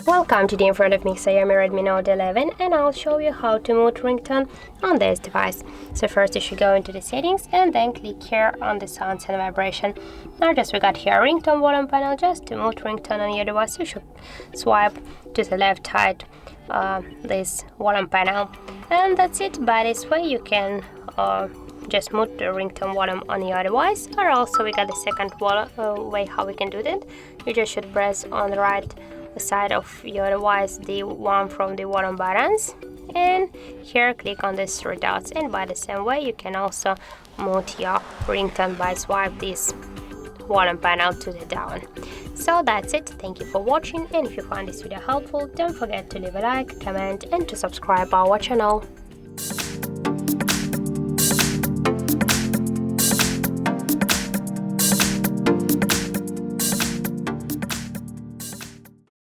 Welcome to the in front of me Xiaomi Redmi Note 11, and I'll show you how to mute ringtone on this device. So first you should go into the settings and then click here on the sounds and vibration. Now we got here ringtone volume panel. Just to mute ringtone on your device you should swipe to the left side this volume panel, and that's it. By this way you can just mute the ringtone volume on your device. Or also we got the second way how we can do that. You just should press on the right side of your device the one from the volume buttons, and here click on these three dots, and by the same way you can also mute your ringtone by swipe this volume panel to the down. So that's it. Thank you for watching, and if you find this video helpful, don't forget to leave a like, comment and to subscribe our channel.